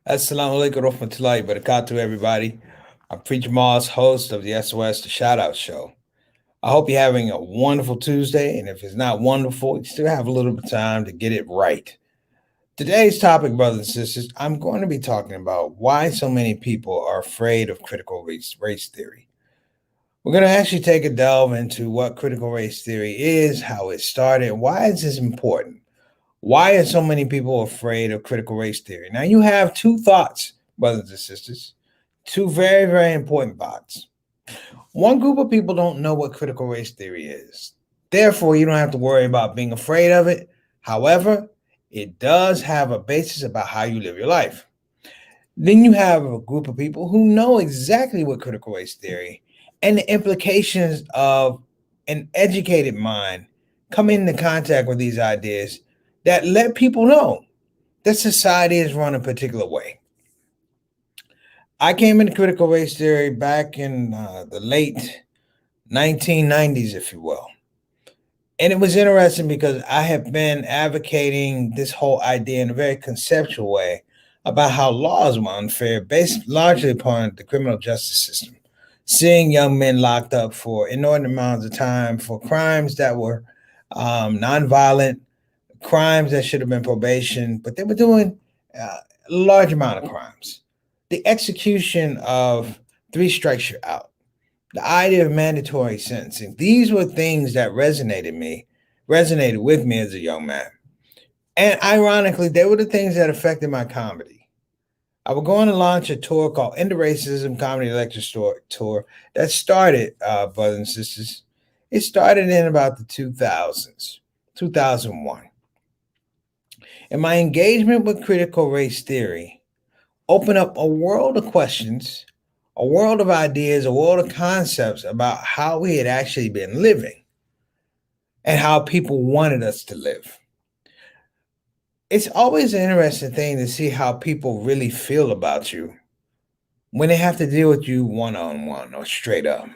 Assalamu alaikum warahmatullahi wabarakatuh, everybody. I'm Preacher Moss, host of the SOS, the ShOUT Show. I hope you're having a wonderful Tuesday, and if it's not wonderful, you still have a little bit of time to get it right. Today's topic, brothers and sisters, I'm going to be talking about why so many people are afraid of critical race theory. We're going to actually take a delve into what critical race theory is, how it started, why is this important. Why are so many people afraid of critical race theory? Now, you have two thoughts, brothers and sisters, two very, very important thoughts. One group of people don't know what critical race theory is. Therefore, you don't have to worry about being afraid of it. However, it does have a basis about how you live your life. Then you have a group of people who know exactly what critical race theory and the implications of an educated mind come into contact with these ideas that let people know that society is run a particular way. I came into critical race theory back in the late 1990s, if you will. And it was interesting because I have been advocating this whole idea in a very conceptual way about how laws were unfair, based largely upon the criminal justice system. Seeing young men locked up for inordinate amounts of time for crimes that were nonviolent, crimes that should have been probation, but they were doing a large amount of crimes. The execution of three strikes you're out, the idea of mandatory sentencing. These were things that resonated with me as a young man. And ironically, they were the things that affected my comedy. I was going to launch a tour called End of Racism Comedy Lecture Tour that started, brothers and sisters. It started in about the 2000s, 2001. And my engagement with critical race theory opened up a world of questions, a world of ideas, a world of concepts about how we had actually been living and how people wanted us to live. It's always an interesting thing to see how people really feel about you when they have to deal with you one on one or straight up.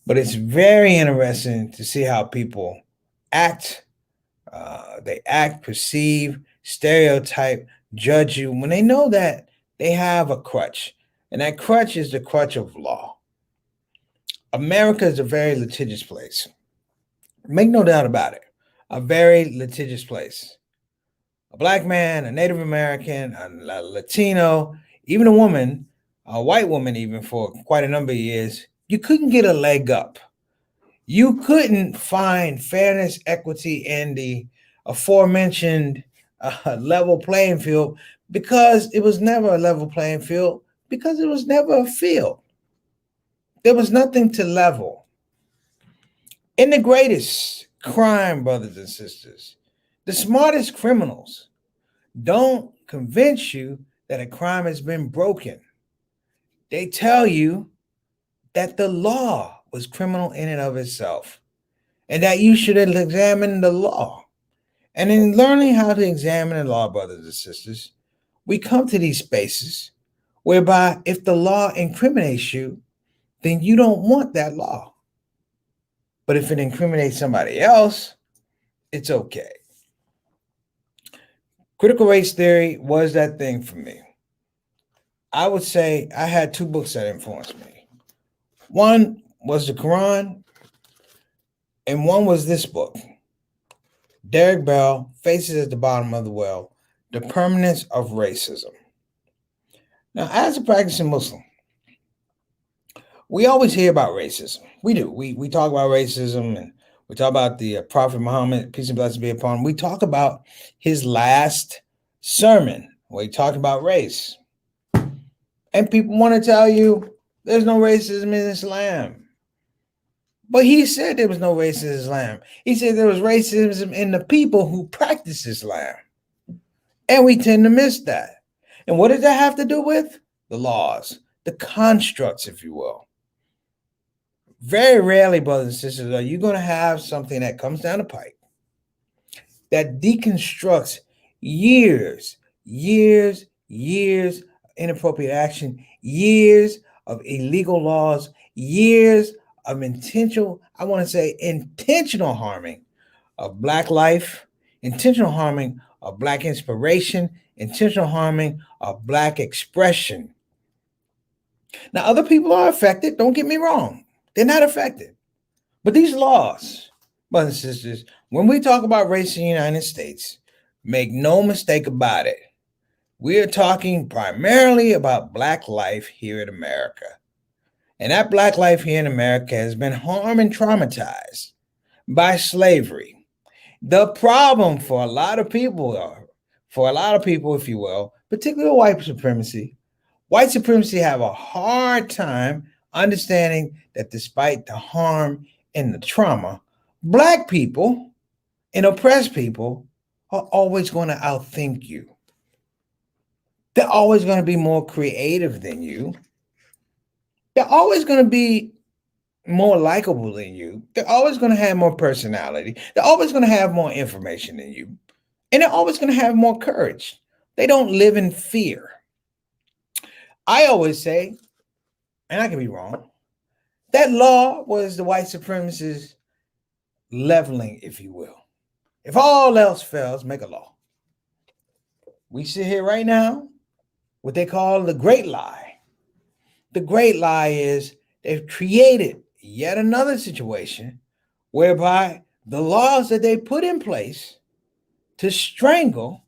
But it's very interesting to see how people act. They act, perceive, stereotype, judge you when they know that they have a crutch. And that crutch is the crutch of law. America is a very litigious place. Make no doubt about it. A very litigious place. A black man, a Native American, a Latino, even a woman, a white woman, even for quite a number of years, you couldn't get a leg up. You couldn't find fairness, equity, and the aforementioned level playing field because it was never a level playing field, because it was never a field. There was nothing to level. In the greatest crime, brothers and sisters, the smartest criminals don't convince you that a crime has been broken. They tell you that the law was criminal in and of itself and that you should examine the law. And in learning how to examine the law, brothers and sisters, we come to these spaces whereby if the law incriminates you, then you don't want that law. But if it incriminates somebody else, it's okay. Critical race theory was that thing for me. I would say I had two books that influenced me. One was the Quran, and one was this book, Derek Bell, Faces at the Bottom of the Well, The Permanence of Racism. Now, as a practicing Muslim, we always hear about racism. We do. We talk about racism, and we talk about the Prophet Muhammad, peace and blessings be upon him. We talk about his last sermon where he talked about race. And people want to tell you there's no racism in Islam. But he said there was no racism in Islam. He said there was racism in the people who practice Islam. And we tend to miss that. And what does that have to do with? The laws, the constructs, if you will. Very rarely, brothers and sisters, are you going to have something that comes down the pipe that deconstructs years inappropriate action, years of illegal laws, years of intentional harming of Black life, intentional harming of Black inspiration, intentional harming of Black expression. Now, other people are affected. Don't get me wrong. They're not affected. But these laws, brothers and sisters, when we talk about race in the United States, make no mistake about it. We are talking primarily about Black life here in America. And that Black life here in America has been harmed and traumatized by slavery. The problem for a lot of people, if you will, particularly white supremacy have a hard time understanding that despite the harm and the trauma, Black people and oppressed people are always going to outthink you. They're always going to be more creative than you. They're always going to be more likable than you. They're always going to have more personality. They're always going to have more information than you. And they're always going to have more courage. They don't live in fear. I always say, and I can be wrong, that law was the white supremacists leveling, if you will. If all else fails, make a law. We sit here right now, what they call the great lie. The great lie is they've created yet another situation whereby the laws that they put in place to strangle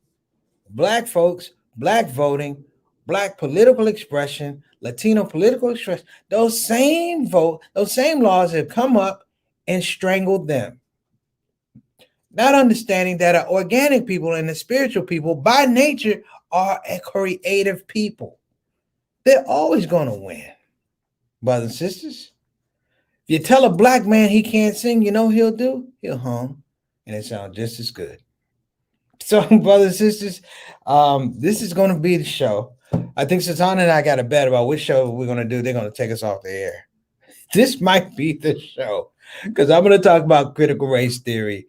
Black folks, Black voting, Black political expression, Latino political expression, those same laws have come up and strangled them. Not understanding that our organic people and the spiritual people by nature are a creative people. They're always going to win, brothers and sisters. If you tell a Black man he can't sing, you know what he'll do? He'll hum, and it sounds just as good. So, brothers and sisters, this is going to be the show. I think Sultana and I got a bet about which show we're going to do. They're going to take us off the air. This might be the show because I'm going to talk about critical race theory.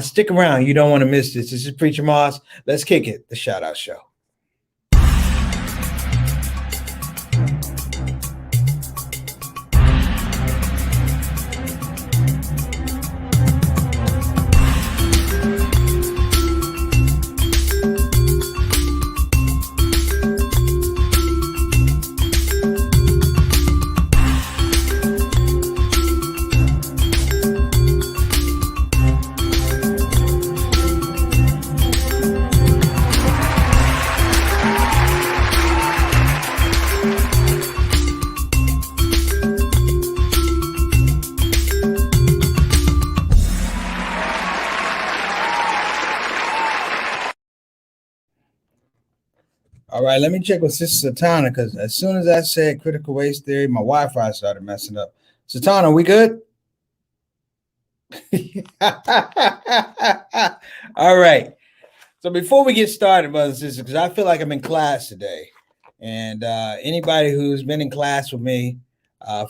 Stick around. You don't want to miss this. This is Preacher Moss. Let's kick it. The Shout Out Show. All right, let me check with Sister Satana because as soon as I said critical race theory, my Wi-Fi started messing up. Satana, we good? All right. So before we get started, brothers and sisters, because I feel like I'm in class today, and anybody who's been in class with me,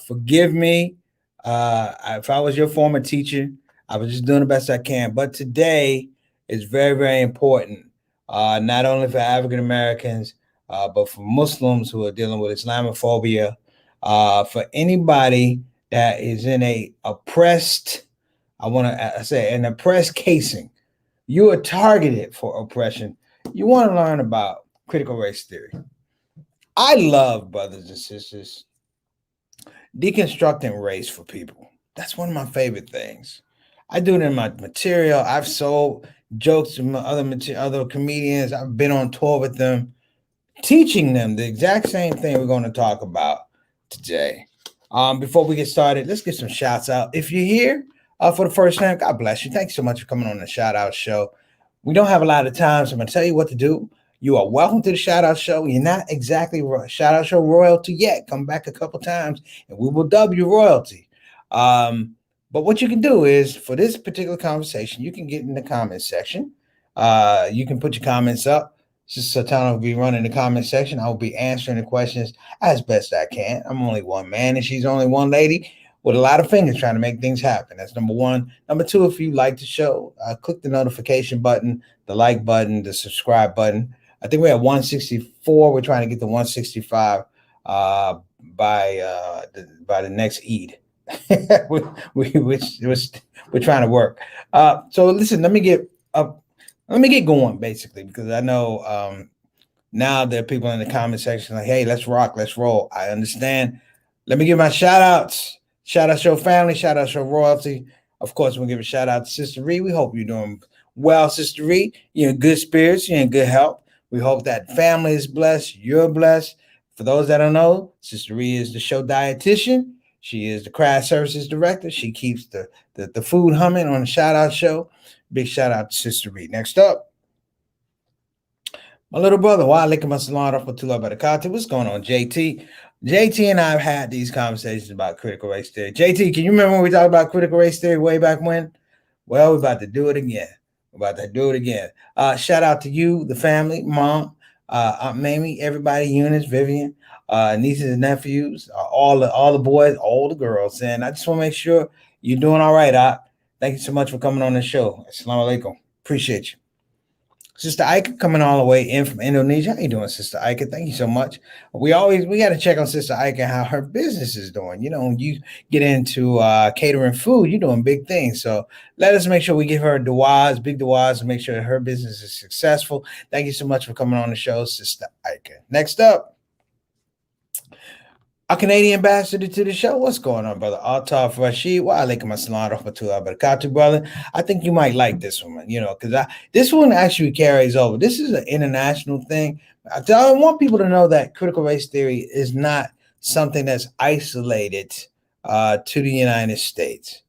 forgive me. If I was your former teacher, I was just doing the best I can. But today is very, very important. Not only for African Americans, but for Muslims who are dealing with Islamophobia, for anybody that is in a oppressed, an oppressed casing. You are targeted for oppression. You want to learn about critical race theory. I love, brothers and sisters, deconstructing race for people. That's one of my favorite things. I do it in my material. I've sold jokes to my other comedians. I've been on tour with them, teaching them the exact same thing we're going to talk about today. Before we get started, let's get some shouts out. If you're here for the first time, God bless you. Thanks so much for coming on the Shout Out Show. We don't have a lot of time, so I'm going to tell you what to do. You are welcome to the Shout Out Show. You're not exactly Shout Out Show royalty yet. Come back a couple times, and we will dub you royalty. But what you can do is, for this particular conversation, you can get in the comment section. You can put your comments up. Sister Satana will be running the comment section. I will be answering the questions as best I can. I'm only one man, and she's only one lady with a lot of fingers trying to make things happen. That's number one. Number two, if you like the show, click the notification button, the like button, the subscribe button. I think we're at 164. We're trying to get to 165 by the next Eid. We're trying to work. So listen, let me get up. Let me get going, basically, because I know now there are people in the comment section like, hey, let's rock, let's roll. I understand. Let me give my shout outs. Shout out ShOUT family, shout out ShOUT royalty. Of course, we'll give a shout out to Sister Reed. We hope you're doing well, Sister Reed. You're in good spirits, you're in good health. We hope that family is blessed, you're blessed. For those that don't know, Sister Reed is the show dietitian. She is the craft services director. She keeps the food humming on the shout out show. Big shout out to Sister Reed. Next up, my little brother, Walaikum Assalam Rahmatullah Barakatuh. What's going on, JT? JT and I have had these conversations about critical race theory. JT, can you remember when we talked about critical race theory way back when? Well, we're about to do it again. Shout out to you, the family, mom, Aunt Mamie, everybody, Eunice, Vivian, nieces and nephews, all the boys, all the girls. And I just want to make sure you're doing all right, Aunt. Thank you so much for coming on the show. Assalamu alaikum. Appreciate you. Sister Ika coming all the way in from Indonesia. How you doing, Sister Ika? Thank you so much. We got to check on Sister Ika, how her business is doing. You know, when you get into catering food, you're doing big things. So let us make sure we give her duas, big duas, and make sure that her business is successful. Thank you so much for coming on the show, Sister Ika. Next up, a Canadian ambassador to the show. What's going on, brother? Altaf Rashid. Wa alaikum assalam rahmatullahi barakatuh, brother. I think you might like this one, you know, because this one actually carries over. This is an international thing. I want people to know that critical race theory is not something that's isolated to the United States.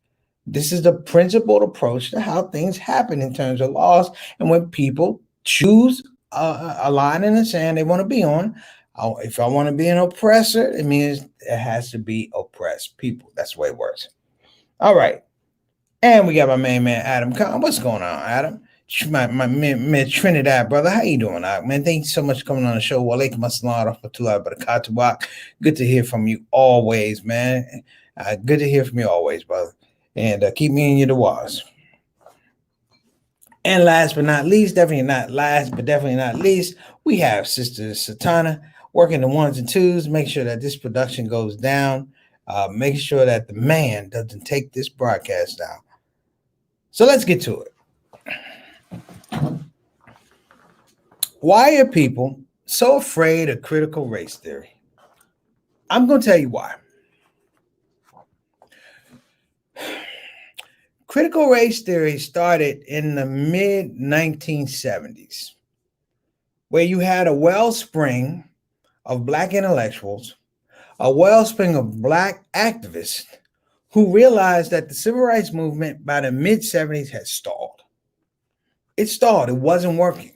This is the principled approach to how things happen in terms of laws and when people choose a line in the sand they want to be on. If I want to be an oppressor, it means it has to be oppressed people. That's the way it works. All right. And we got my main man, Adam Khan. What's going on, Adam? My man, Trinidad, brother. How you doing, man? Thank you so much for coming on the show. Walaikum assalam rahmatullahi barakatuh. Good to hear from you always, man. Good to hear from you always, brother. And keep me in your duas. And last but not least, definitely not least, we have Sister Satana working the ones and twos, make sure that this production goes down, make sure that the man doesn't take this broadcast down. So let's get to it. Why are people so afraid of critical race theory? I'm going to tell you why. Critical race theory started in the mid-1970s, where you had a wellspring of Black intellectuals, a wellspring of Black activists who realized that the civil rights movement by the mid-70s had stalled. It stalled. It wasn't working.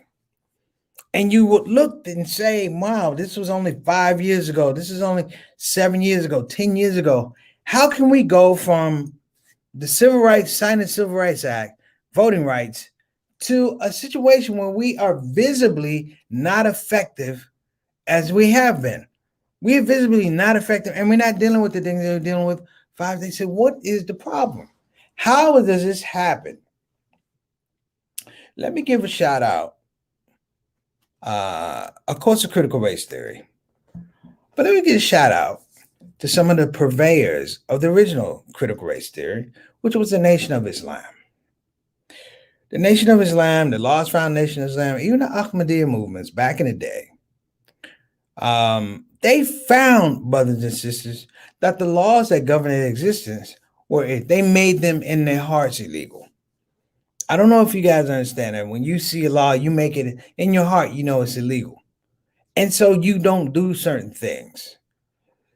And you would look and say, wow, this was only 5 years ago. This is only 7 years ago, 10 years ago. How can we go from the Civil Rights, signing the Civil Rights Act, voting rights, to a situation where we are visibly not effective as we have been? We are visibly not effective, and we're not dealing with the things that we're dealing with. They said, what is the problem? How does this happen? Let me give a shout out, of course, to critical race theory. But let me give a shout out to some of the purveyors of the original critical race theory, which was the Nation of Islam. The Nation of Islam, the Lost Foundation of Islam, even the Ahmadiyya movements back in the day, they found, brothers and sisters, that the laws that govern their existence they made them in their hearts illegal. I don't know if you guys understand that. When you see a law, you make it in your heart, you know it's illegal. And so you don't do certain things.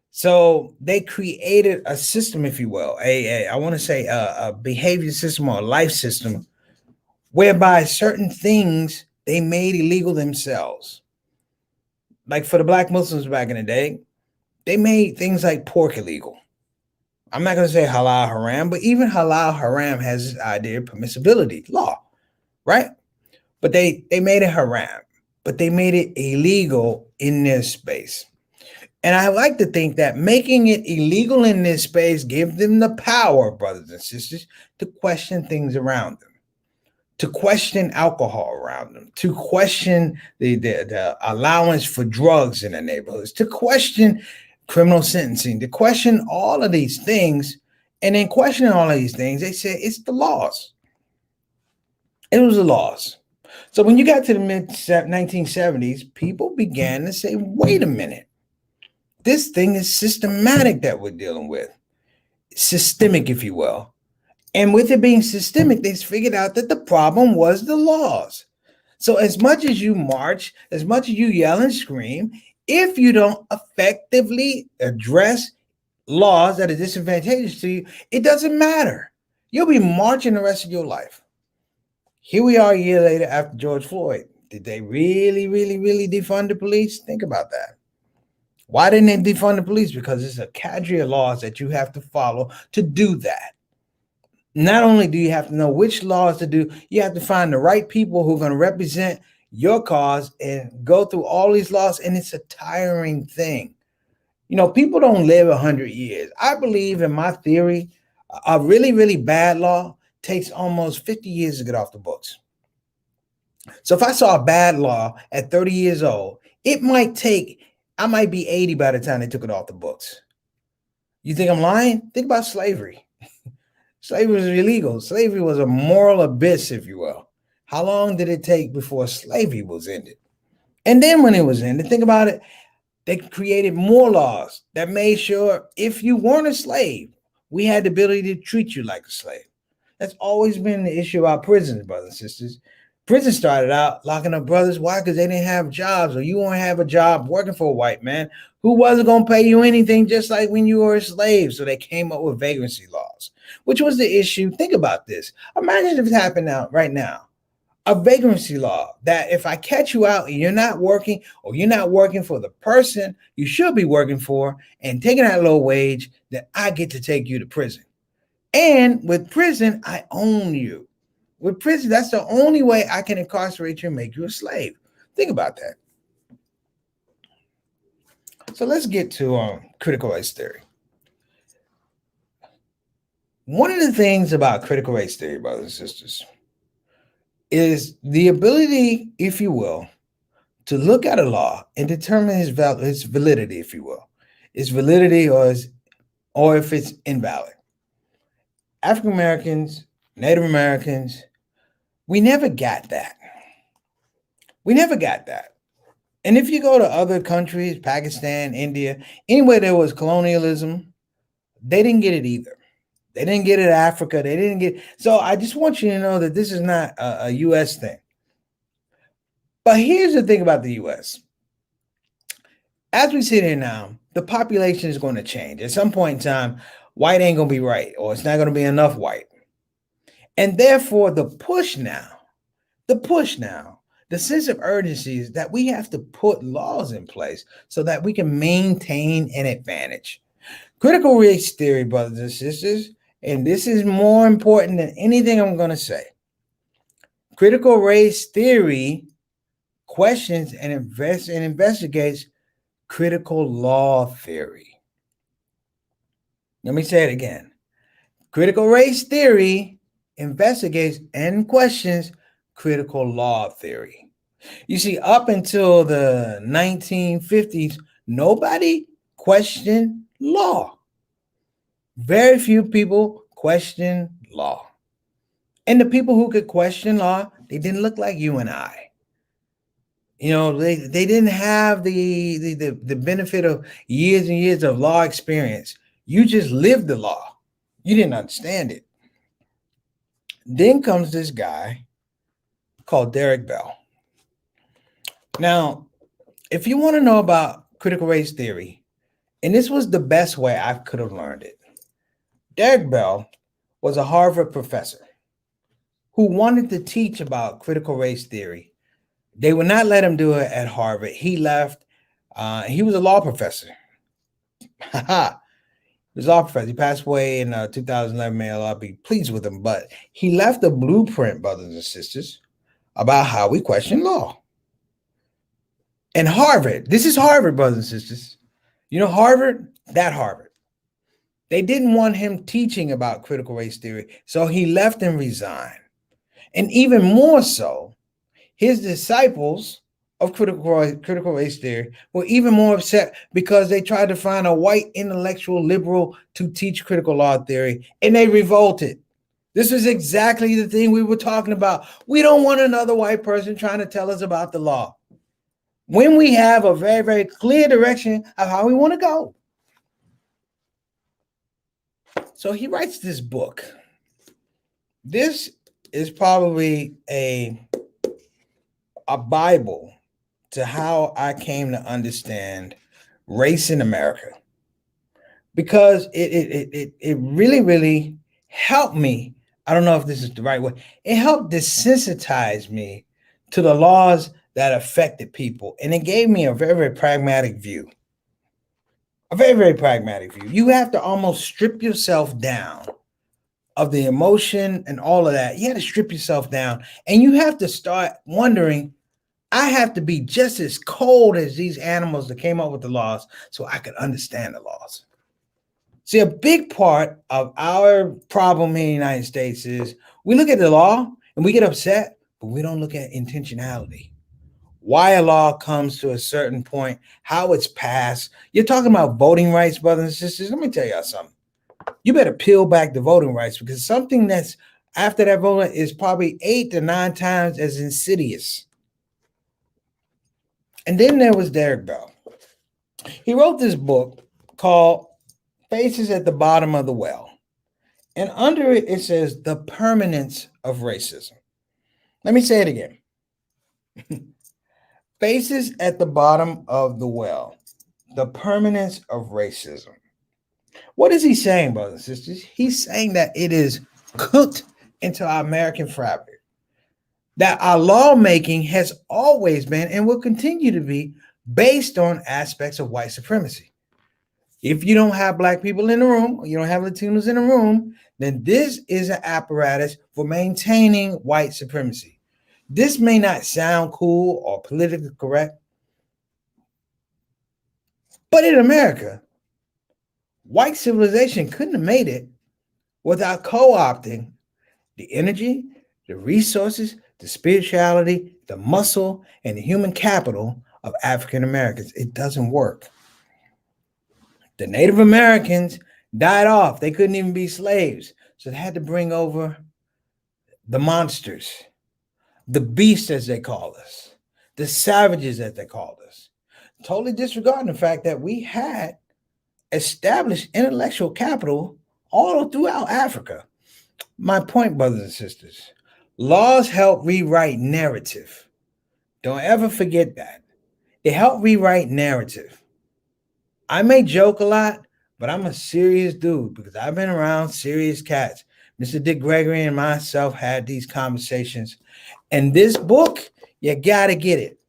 So they created a system, if you will, a behavior system or a life system, whereby certain things they made illegal themselves. Like for the Black Muslims back in the day, they made things like pork illegal. I'm not going to say halal haram, but even halal haram has this idea of permissibility, law, right? But they made it haram, but they made it illegal in their space. And I like to think that making it illegal in this space gives them the power, brothers and sisters, to question things around them, to question alcohol around them, to question the allowance for drugs in the neighborhoods, to question criminal sentencing, to question all of these things. And in questioning all of these things, they said it's the laws. It was the laws. So when you got to the mid 1970s, people began to say, wait a minute, this thing is systematic that we're dealing with, systemic, if you will. And with it being systemic, they figured out that the problem was the laws. So as much as you march, as much as you yell and scream, if you don't effectively address laws that are disadvantageous to you, it doesn't matter. You'll be marching the rest of your life. Here we are a year later after George Floyd. Did they really, really, really defund the police? Think about that. Why didn't they defund the police? Because it's a cadre of laws that you have to follow to do that. Not only do you have to know which laws to do, you have to find the right people who are going to represent your cause and go through all these laws. And it's a tiring thing. You know, people don't live 100 years. I believe in my theory, a really, really bad law takes almost 50 years to get off the books. So if I saw a bad law at 30 years old, I might be 80 by the time they took it off the books. You think I'm lying? Think about slavery. Slavery was illegal. Slavery was a moral abyss, if you will. How long did it take before slavery was ended? And then when it was ended, think about it, they created more laws that made sure if you weren't a slave, we had the ability to treat you like a slave. That's always been the issue about prisons, brothers and sisters. Prison started out locking up brothers. Why? Because they didn't have jobs, or you won't have a job working for a white man who wasn't going to pay you anything, just like when you were a slave. So they came up with vagrancy laws, which was the issue. Think about this. Imagine if it happened right now. A vagrancy law that if I catch you out and you're not working, or you're not working for the person you should be working for and taking that low wage, that I get to take you to prison. And with prison, I own you. With prison, that's the only way I can incarcerate you and make you a slave. Think about that. So let's get to critical race theory. One of the things about critical race theory, brothers and sisters, is the ability, if you will, to look at a law and determine its validity, if you will, its validity or if it's invalid. African Americans, Native Americans, we never got that. We never got that. And if you go to other countries, Pakistan, India, anywhere there was colonialism, they didn't get it either. They didn't get it in Africa. They didn't get. So I just want you to know that this is not a U.S. thing. But here's the thing about the U.S. As we sit here now, the population is going to change. At some point in time, white ain't going to be right, or it's not going to be enough white. And therefore, the sense of urgency is that we have to put laws in place so that we can maintain an advantage. Critical race theory, brothers and sisters, and this is more important than anything I'm going to say. Critical race theory questions and investigates critical law theory. Let me say it again. Critical race theory investigates and questions critical law theory. You see, up until the 1950s, nobody questioned law. Very few people questioned law. And the people who could question law, they didn't look like you and I. You know, they didn't have the benefit of years and years of law experience. You just lived the law. You didn't understand it. Then comes this guy called Derek Bell. Now, if you want to know about critical race theory, and this was the best way I could have learned it, Derek Bell was a Harvard professor who wanted to teach about critical race theory. They would not let him do it at Harvard. He left. He was a law professor. He was a law professor. He passed away in 2011. May Allah be pleased with him. But he left a blueprint, brothers and sisters, about how we question law. And Harvard, this is Harvard, brothers and sisters. You know Harvard? That Harvard. They didn't want him teaching about critical race theory, so he left and resigned. And even more so, his disciples of critical race theory were even more upset because they tried to find a white intellectual liberal to teach critical law theory, and they revolted. This was exactly the thing we were talking about. We don't want another white person trying to tell us about the law when we have a very, very clear direction of how we want to go. So he writes this book. This is probably a Bible to how I came to understand race in America, because it really, really helped me. I don't know if this is the right way. It helped desensitize me to the laws that affected people. And it gave me a very, very pragmatic view. A very, very pragmatic view. You have to almost strip yourself down of the emotion and all of that. You have to strip yourself down, and you have to start wondering, I have to be just as cold as these animals that came up with the laws so I could understand the laws. See, a big part of our problem in the United States is we look at the law and we get upset, but we don't look at intentionality. Why a law comes to a certain point, how it's passed. You're talking about voting rights, brothers and sisters. Let me tell y'all something. You better peel back the voting rights, because something that's after that voting is probably 8 to 9 times as insidious. And then there was Derek Bell. He wrote this book called Faces at the Bottom of the Well. And under it, it says the permanence of racism. Let me say it again. Faces at the bottom of the well, the permanence of racism. What is he saying, brothers and sisters? He's saying that it is cooked into our American fabric, that our lawmaking has always been and will continue to be based on aspects of white supremacy. If you don't have black people in the room, or you don't have Latinos in the room, then this is an apparatus for maintaining white supremacy. This may not sound cool or politically correct, but in America, white civilization couldn't have made it without co-opting the energy, the resources, the spirituality, the muscle, and the human capital of African Americans. It doesn't work. The Native Americans died off. They couldn't even be slaves. So they had to bring over the monsters, the beasts, as they call us, the savages, as they called us, totally disregarding the fact that we had established intellectual capital all throughout Africa. My point, brothers and sisters, laws help rewrite narrative. Don't ever forget that. They help rewrite narrative. I may joke a lot, but I'm a serious dude because I've been around serious cats. Mr. Dick Gregory and myself had these conversations. And this book, you got to get it,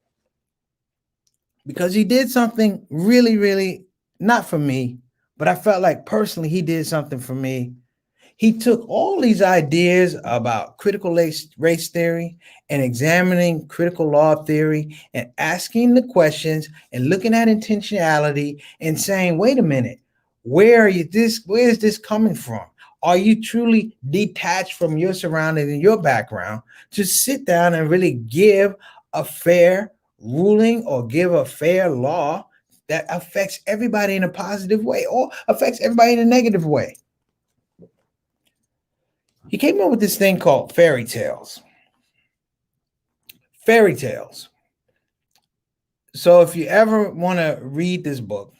because he did something really, really not for me, but I felt like personally he did something for me. He took all these ideas about critical race theory and examining critical law theory and asking the questions and looking at intentionality and saying, wait a minute, where is this coming from? Are you truly detached from your surroundings and your background to sit down and really give a fair ruling or give a fair law that affects everybody in a positive way or affects everybody in a negative way? He came up with this thing called fairy tales. Fairy tales. So if you ever want to read this book,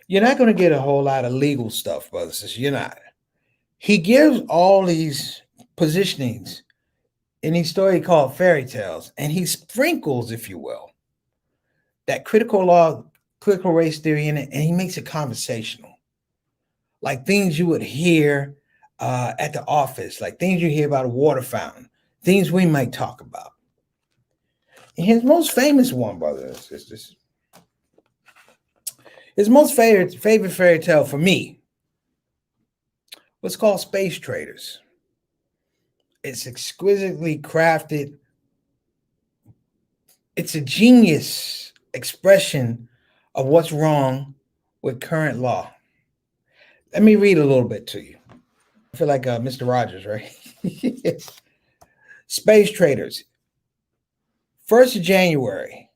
you're not going to get a whole lot of legal stuff, brothers and sisters. You're not. He gives all these positionings in his story called fairy tales, and he sprinkles, if you will, that critical law, critical race theory in it, and he makes it conversational. Like things you would hear at the office, like things you hear about a water fountain, things we might talk about. And his most famous one, brothers and sisters, his most favorite fairy tale for me was called Space Traders. It's exquisitely crafted. It's a genius expression of what's wrong with current law. Let me read a little bit to you. I feel like Mr. Rogers, right? Space Traders. 1st of January.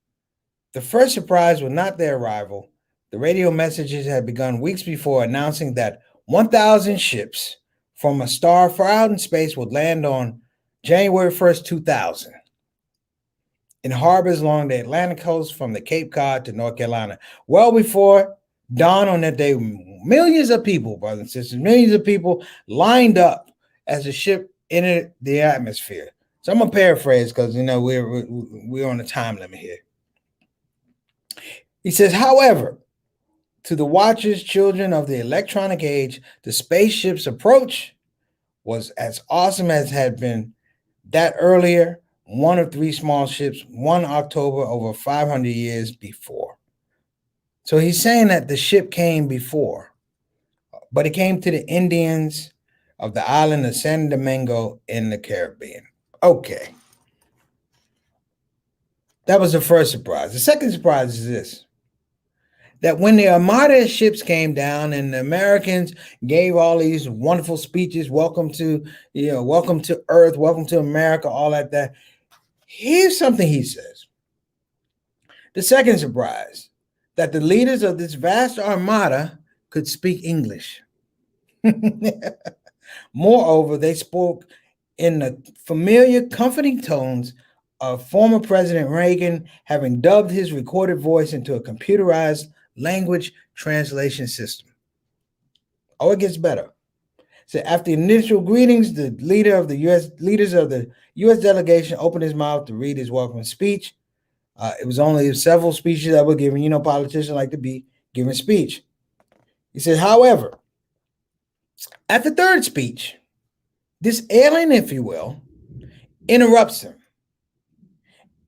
The first surprise was not their arrival. The radio messages had begun weeks before, announcing that 1,000 ships from a star far out in space would land on January 1st, 2000, in harbors along the Atlantic coast from the Cape Cod to North Carolina. Well before dawn on that day, millions of people, brothers and sisters, millions of people lined up as the ship entered the atmosphere. So I'm gonna paraphrase because we're on a time limit here. He says, however, to the watchers, children of the electronic age, the spaceship's approach was as awesome as had been that earlier one of three small ships, 1 October over 500 years before. So he's saying that the ship came before, but it came to the Indians of the island of San Domingo in the Caribbean. Okay. That was the first surprise. The second surprise is this: that when the Armada ships came down and the Americans gave all these wonderful speeches, welcome to Earth, welcome to America, all that. Here's something he says. The second surprise, that the leaders of this vast armada could speak English. Moreover, they spoke in the familiar, comforting tones of former President Reagan having dubbed his recorded voice into a computerized language translation system. Oh, it gets better. So after initial greetings, the leaders of the U.S. delegation opened his mouth to read his welcome speech. It was only several speeches that were given. Politicians like to be given speech. He said, however, at the third speech, this alien, if you will, interrupts him.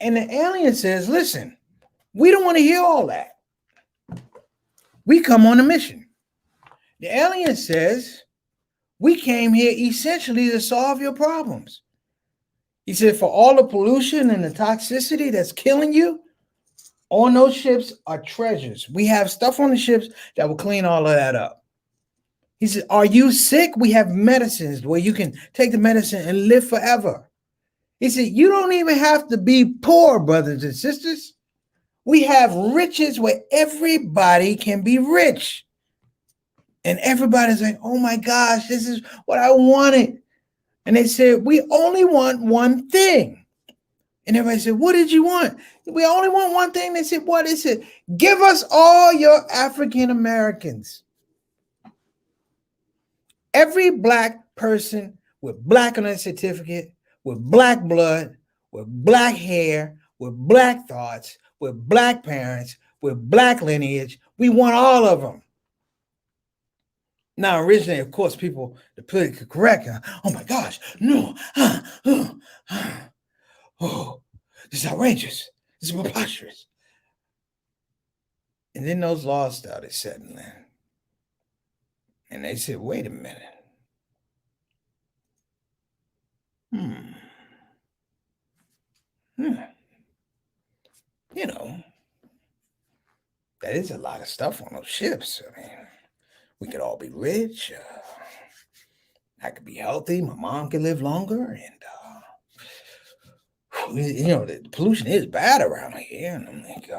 And the alien says, listen, we don't want to hear all that. We come on a mission. The alien says, we came here essentially to solve your problems. He said, for all the pollution and the toxicity that's killing you, on those ships are treasures. We have stuff on the ships that will clean all of that up. He said, are you sick? We have medicines where you can take the medicine and live forever. He said, you don't even have to be poor, brothers and sisters. We have riches where everybody can be rich. And everybody's like, oh my gosh, this is what I wanted. And they said, we only want one thing. And everybody said, what did you want? We only want one thing. They said, what is it? Give us all your African Americans. Every black person with black on their certificate, with black blood, with black hair, with black thoughts, with black parents, with black lineage. We want all of them. Now, originally, of course, people, the politically correct, oh my gosh, no, oh, this is outrageous. This is preposterous. And then those laws started setting in. And they said, wait a minute. That is a lot of stuff on those ships. I mean, we could all be rich. I could be healthy. My mom could live longer. And, the pollution is bad around here. And I'm like,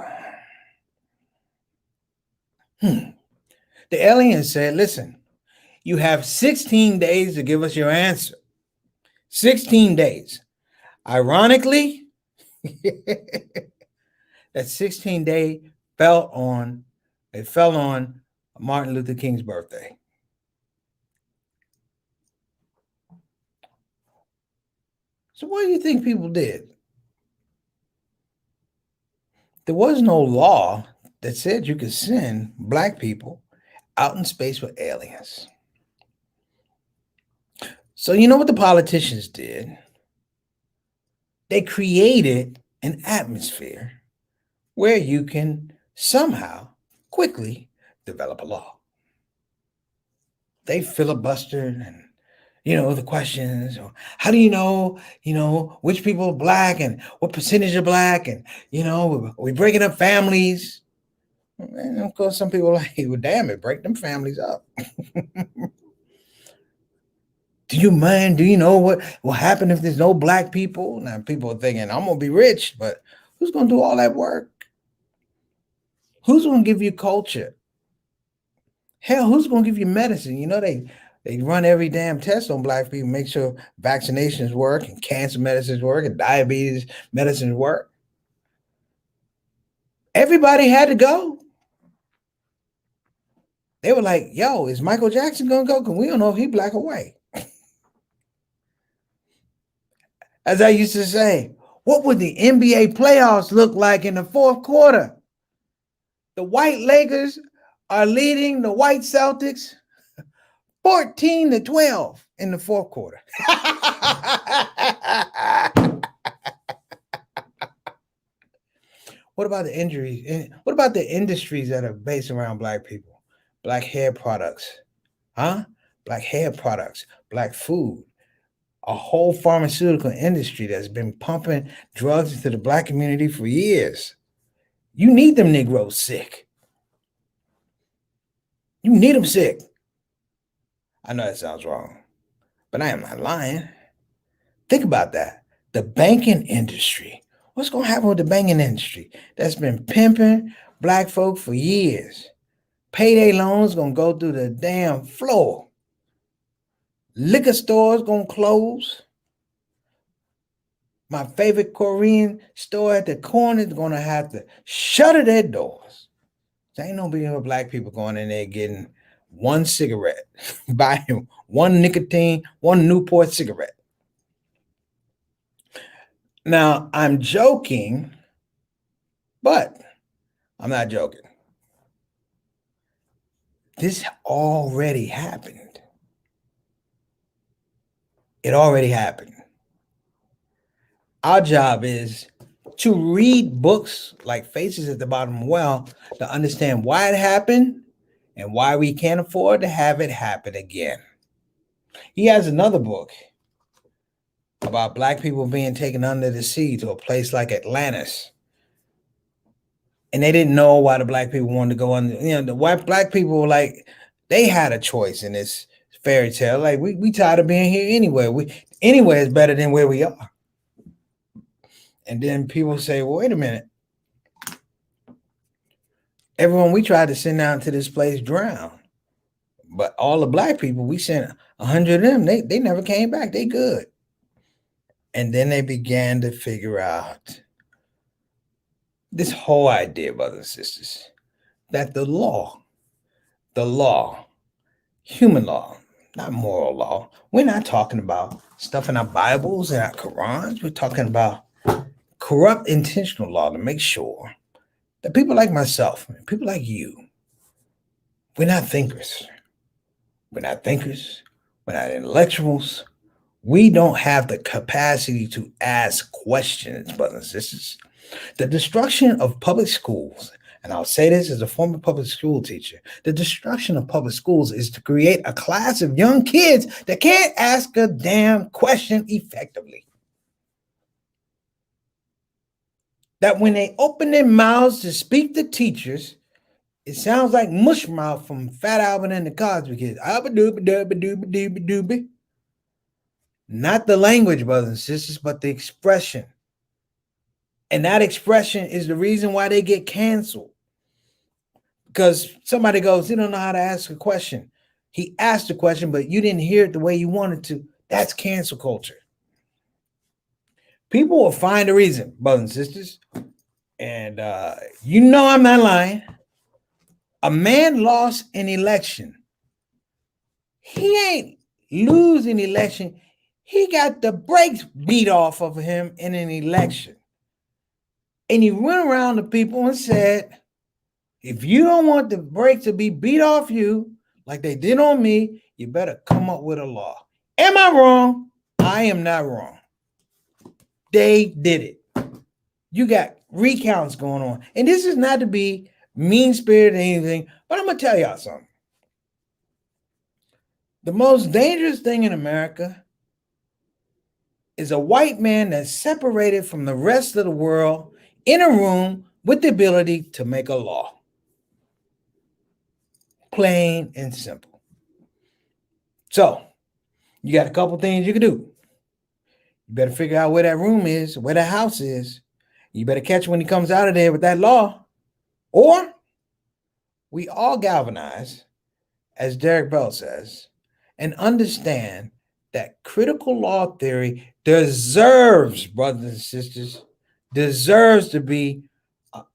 The alien said, listen, you have 16 days to give us your answer. 16 days. Ironically, that 16 day fell on Martin Luther King's birthday. So what do you think people did? There was no law that said you could send black people out in space with aliens. So you know what the politicians did? They created an atmosphere where you can somehow quickly develop a law. They filibustered and, the questions, how do you know, which people are black and what percentage are black? And, we breaking up families. And of course, some people are like, well, damn it, break them families up. Do you mind? Do you know what will happen if there's no black people? Now, people are thinking, I'm going to be rich, but who's going to do all that work? Who's going to give you culture? Hell, who's going to give you medicine? They They run every damn test on black people, make sure vaccinations work and cancer medicines work and diabetes medicines work. Everybody had to go. They were like, yo, is Michael Jackson going to go? Because we don't know if he's black or white. As I used to say, what would the NBA playoffs look like in the fourth quarter? The white Lakers are leading the white Celtics 14-12 in the fourth quarter. What about the injuries? What about the industries that are based around black people? Black hair products, huh? Black hair products, black food, a whole pharmaceutical industry that's been pumping drugs into the black community for years. You need them Negroes sick. You need them sick. I know that sounds wrong, but I am not lying. Think about that. The banking industry. What's going to happen with the banking industry that's been pimping black folk for years? Payday loans going to go through the damn floor. Liquor stores going to close. My favorite Korean store at the corner is going to have to shutter their doors. There ain't no being with black people going in there getting one cigarette, buying one nicotine, one Newport cigarette. Now, I'm joking, but I'm not joking. This already happened. It already happened. Our job is to read books like Faces at the Bottom of the Well to understand why it happened and why we can't afford to have it happen again. He has another book about black people being taken under the sea to a place like Atlantis. And they didn't know why the black people wanted to go under. The white black people were like, they had a choice in this fairy tale. Like, we tired of being here anyway. Anywhere is better than where we are. And then people say, well, wait a minute. Everyone we tried to send out to this place drowned. But all the black people, we sent 100 of them. They never came back. They good. And then they began to figure out this whole idea, brothers and sisters, that the law, human law, not moral law. We're not talking about stuff in our Bibles and our Qurans. We're talking about corrupt intentional law to make sure that people like myself, people like you, we're not thinkers. We're not thinkers. We're not intellectuals. We don't have the capacity to ask questions, brothers and sisters. The destruction of public schools, and I'll say this as a former public school teacher, the destruction of public schools is to create a class of young kids that can't ask a damn question effectively. That when they open their mouths to speak to teachers, it sounds like mushmouth from Fat Albert and the Cosby Kids. Not the language, brothers and sisters, but the expression. And that expression is the reason why they get canceled. Because somebody goes, you don't know how to ask a question. He asked a question, but you didn't hear it the way you wanted to. That's cancel culture. People will find a reason, brothers and sisters. And you know I'm not lying. A man lost an election. He ain't losing election. He got the brakes beat off of him in an election. And he went around to people and said, if you don't want the brakes to be beat off you like they did on me, you better come up with a law. Am I wrong? I am not wrong. They did it. You got recounts going on. And this is not to be mean-spirited or anything, but I'm going to tell y'all something. The most dangerous thing in America is a white man that's separated from the rest of the world in a room with the ability to make a law. Plain and simple. So, you got a couple things you can do. You better figure out where that room is, where that house is. You better catch when he comes out of there with that law. Or we all galvanize, as Derek Bell says, and understand that critical law theory deserves, brothers and sisters, deserves to be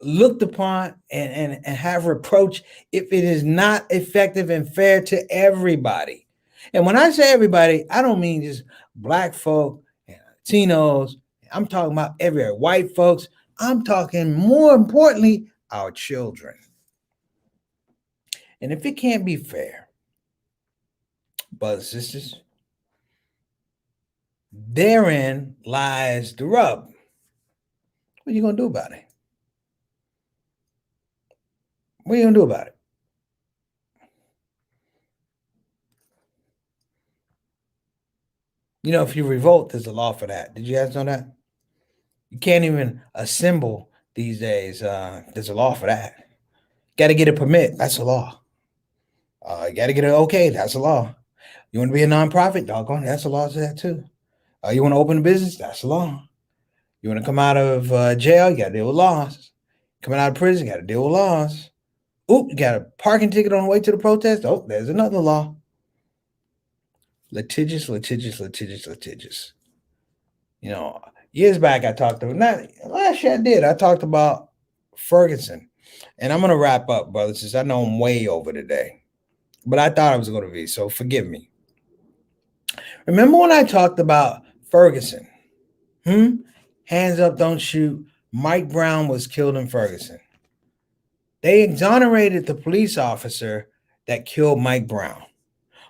looked upon and have reproach if it is not effective and fair to everybody. And when I say everybody, I don't mean just black folk and Latinos. I'm talking about everywhere. White folks. I'm talking more importantly, our children. And if it can't be fair, brothers and sisters, therein lies the rub. What are you going to do about it? What are you going to do about it? You know, if you revolt, there's a law for that. Did you guys know that? You can't even assemble these days. There's a law for that. Got to get a permit. That's a law. You got to get an okay. That's a law. You want to be a nonprofit? Doggone, that's a law to that too. You want to open a business? That's a law. You want to come out of jail? You got to deal with laws. Coming out of prison, you got to deal with laws. Oop, you got a parking ticket on the way to the protest. Oh, there's another law. Litigious. You know, years back I talked about, not last year I did. I talked about Ferguson. And I'm going to wrap up, brothers, since I know I'm way over today. But I thought I was going to be, so forgive me. Remember when I talked about Ferguson? Hands up, don't shoot. Mike Brown was killed in Ferguson. They exonerated the police officer that killed Mike Brown.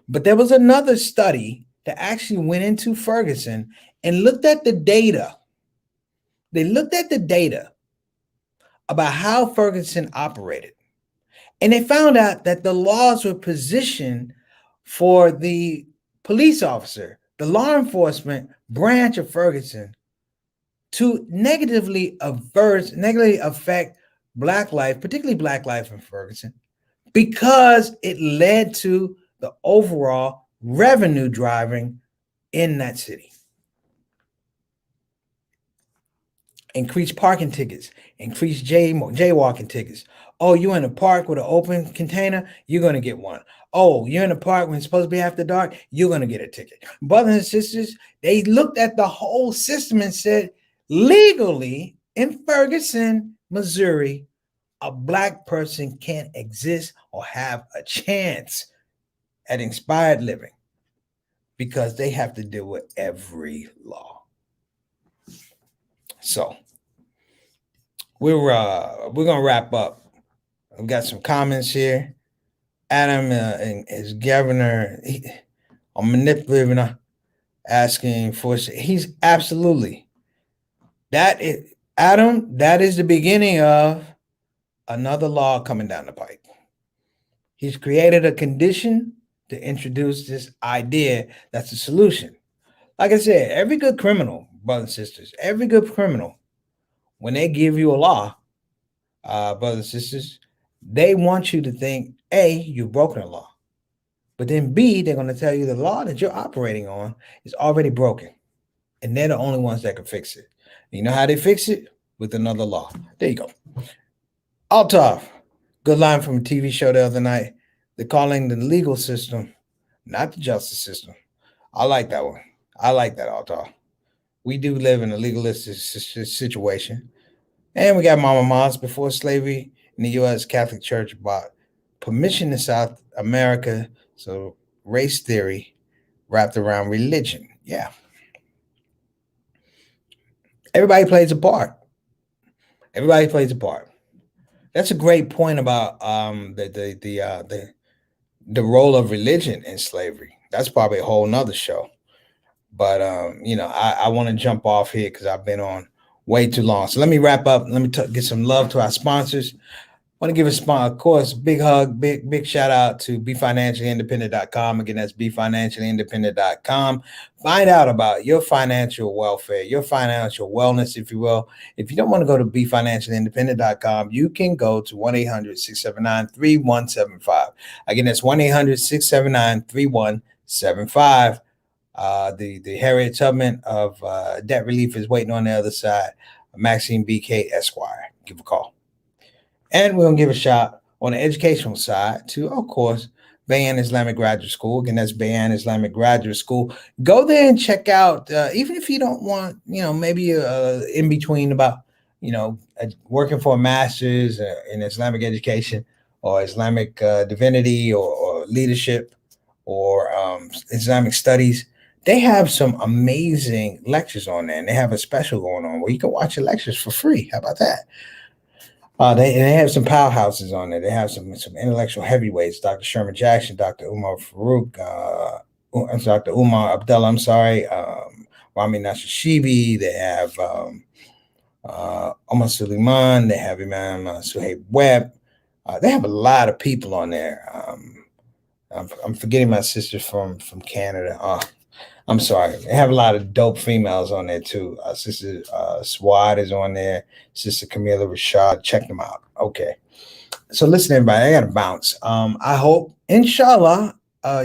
But there was another study that actually went into Ferguson and looked at the data. They looked at the data about how Ferguson operated. And they found out that the laws were positioned for the police officer, the law enforcement branch of Ferguson, to negatively affect Black life, particularly Black life in Ferguson, because it led to the overall revenue driving in that city. Increased parking tickets, increased jaywalking tickets. Oh, you're in a park with an open container, you're going to get one. Oh, you're in a park when it's supposed to be after dark, you're going to get a ticket. Brothers and sisters, they looked at the whole system and said, legally in Ferguson, Missouri, a Black person can't exist or have a chance at inspired living because they have to deal with every law. So we're gonna wrap up. We've got some comments here. Adam and his governor are manipulating, asking for. He's absolutely that is Adam. That is the beginning of another law coming down the pike. He's created a condition to introduce this idea that's a solution. Like I said, every good criminal, brothers and sisters, every good criminal, when they give you a law, brothers and sisters, they want you to think, A, you've broken a law. But then B, they're going to tell you the law that you're operating on is already broken. And they're the only ones that can fix it. You know how they fix it? With another law. There you go. Altaf, good line from a TV show the other night. They're calling the legal system, not the justice system. I like that one. I like that, Altaf. We do live in a legalistic situation. And we got Mama Moss before slavery in the U.S. Catholic Church bought permission in South America. So race theory wrapped around religion. Yeah. Everybody plays a part. Everybody plays a part. That's a great point about the role of religion in slavery. That's probably a whole nother show. But I want to jump off here because I've been on way too long. So let me wrap up. Let me get some love to our sponsors. I want to give of course, big hug, big shout out to BeFinanciallyIndependent.com. Again, that's BeFinanciallyIndependent.com. Find out about your financial welfare, your financial wellness, if you will. If you don't want to go to BeFinanciallyIndependent.com, you can go to 1-800-679-3175. Again, that's 1-800-679-3175. The Harriet Tubman of debt relief is waiting on the other side. Maxine BK Esquire. Give a call. And we're going to give a shout on the educational side to, of course, Bayan Islamic Graduate School. Again, that's Bayan Islamic Graduate School. Go there and check out, even if you don't want, maybe in between about, working for a master's in Islamic education or Islamic divinity or leadership or Islamic studies. They have some amazing lectures on there, and they have a special going on where you can watch the lectures for free. How about that? They have some powerhouses on there. They have some intellectual heavyweights: Dr. Sherman Jackson, Dr. Umar Farouk, Dr. Umar Abdullah. I'm sorry, Rami Nashashibi. They have Omar Suleiman. They have Imam Suhaib Webb. They have a lot of people on there. I'm forgetting my sister from Canada. I'm sorry. They have a lot of dope females on there too. Sister Swad is on there. Sister Camila Rashad. Check them out. Okay. So listen, everybody, I got to bounce. I hope, inshallah,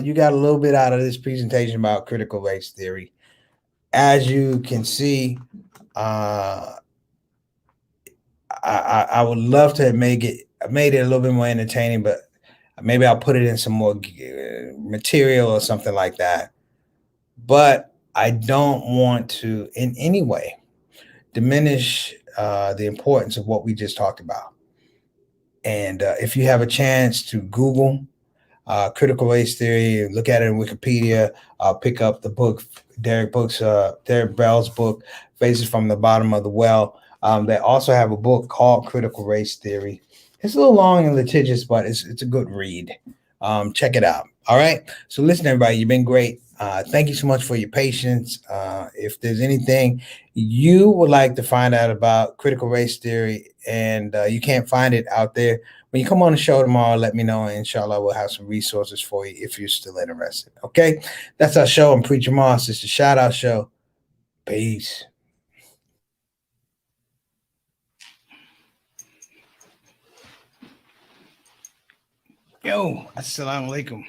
you got a little bit out of this presentation about critical race theory. As you can see, I would love to have made it a little bit more entertaining, but maybe I'll put it in some more material or something like that. But I don't want to in any way diminish the importance of what we just talked about. And if you have a chance to Google critical race theory, look at it in Wikipedia, pick up the book, Derek Bell's book, Faces from the Bottom of the Well. They also have a book called Critical Race Theory. It's a little long and litigious, but it's a good read. Check it out. All right. So listen, everybody, you've been great. Thank you so much for your patience. If there's anything you would like to find out about critical race theory and you can't find it out there, when you come on the show tomorrow, let me know. And inshallah, we'll have some resources for you if you're still interested. Okay. That's our show. I'm Preacher Moss. It's the Shout Out Show. Peace. Yo, assalamu alaikum.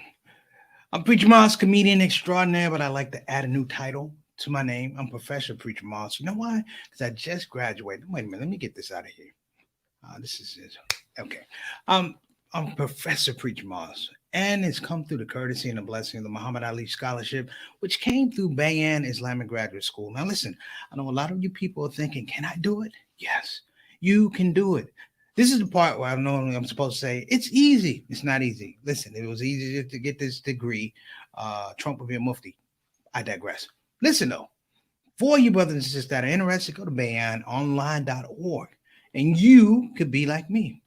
I'm Preacher Moss, comedian extraordinaire, but I like to add a new title to my name. I'm Professor Preacher Moss. You know why? Because I just graduated. Wait a minute. Let me get this out of here. This is it. Okay. I'm Professor Preacher Moss, and it's come through the courtesy and the blessing of the Muhammad Ali Scholarship, which came through Bayan Islamic Graduate School. Now, listen, I know a lot of you people are thinking, can I do it? Yes, you can do it. This is the part where I'm supposed to say it's easy. It's not easy. Listen, if it was easy to get this degree, Trump would be a mufti. I digress. Listen, though, for you brothers and sisters that are interested, go to bayanonline.org, and you could be like me.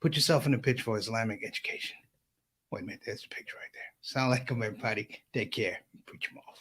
Put yourself in the picture for Islamic education. Wait a minute, there's a picture right there. Sound like them, everybody. Take care. Preach them off.